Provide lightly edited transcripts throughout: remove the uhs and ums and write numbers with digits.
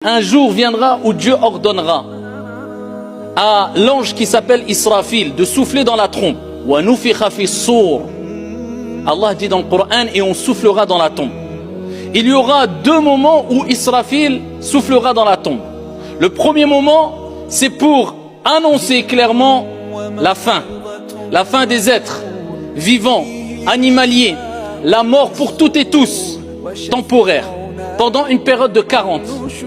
Un jour viendra où Dieu ordonnera à l'ange qui s'appelle Israfil de souffler dans la trompe. Allah dit dans le Coran, et on soufflera dans la tombe. Il y aura deux moments où Israfil soufflera dans la tombe. Le premier moment, c'est pour annoncer clairement la fin des êtres vivants, animaliers, la mort pour toutes et tous, temporaire, pendant une période de 40.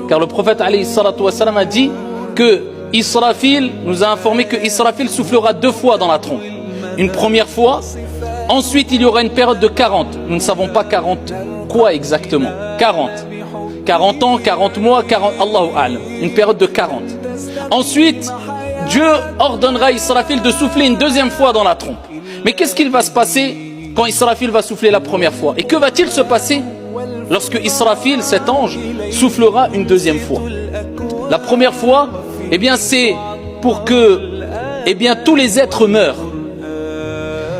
Car le prophète alayhi salatu wassalam a dit que Israfil nous a informé que Israfil soufflera 2 fois dans la trompe. Une première fois, ensuite il y aura une période de 40. Nous ne savons pas 40 quoi exactement. 40 ans, 40 mois, 40, Allahu a'lam. Une période de 40. Ensuite, Dieu ordonnera à Israfil de souffler une deuxième fois dans la trompe. Mais qu'est-ce qu'il va se passer quand Israfil va souffler la première fois? Et que va-t-il se passer lorsque Israfil, cet ange, soufflera une deuxième fois? La première fois, eh bien c'est pour que tous les êtres meurent.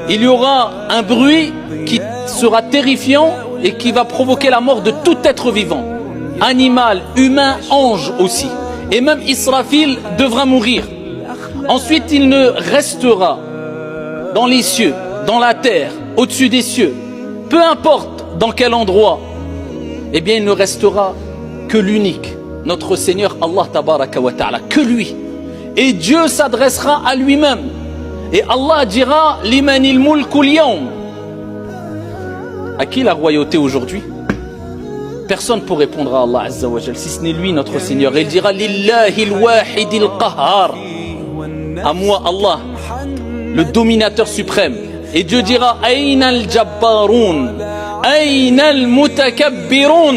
Il y aura un bruit qui sera terrifiant et qui va provoquer la mort de tout être vivant. Animal, humain, ange aussi. Et même Israfil devra mourir. Ensuite, il ne restera dans les cieux, dans la terre, au-dessus des cieux, peu importe dans quel endroit, eh bien il ne restera que l'unique, notre Seigneur Allah tabaraka wa ta'ala, que lui. Et Dieu s'adressera à lui-même. Et Allah dira limanil mulkul yawm. À qui la royauté aujourd'hui? Personne pour répondre à Allah azza wa jal, si ce n'est lui notre Seigneur. Il dira lillahil wahidil qahhar. À moi Allah, le dominateur suprême. Et Dieu dira aynal jabbaroun, aynal mutakabbirun.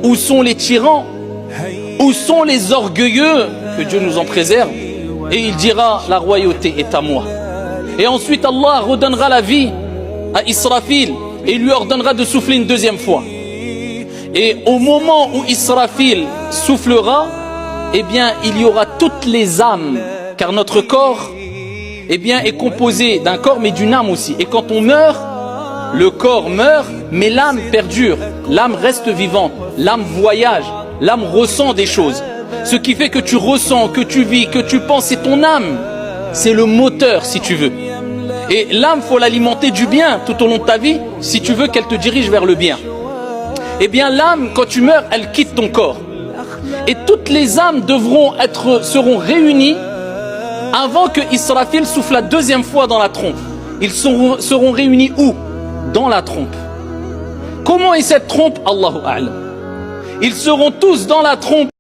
Où sont les tyrans? Où sont les orgueilleux? Que Dieu nous en préserve. Et il dira la royauté est à moi. Et ensuite Allah redonnera la vie à Israfil et lui ordonnera de souffler une deuxième fois. Et au moment où Israfil soufflera, eh bien il y aura toutes les âmes, car notre corps est composé d'un corps mais d'une âme aussi. Et quand on meurt, le corps meurt mais l'âme perdure, l'âme reste vivante, l'âme voyage, l'âme ressent des choses. Ce qui fait que tu ressens, que tu vis, que tu penses, c'est ton âme. C'est le moteur si tu veux. Et l'âme, faut l'alimenter du bien tout au long de ta vie si tu veux qu'elle te dirige vers le bien. Eh bien l'âme, quand tu meurs, elle quitte ton corps. Et toutes les âmes seront réunies avant que Israfil souffle la deuxième fois dans la trompe. Ils seront réunis où? Dans la trompe. Comment est cette trompe? Allahu a'lam. Ils seront tous dans la trompe.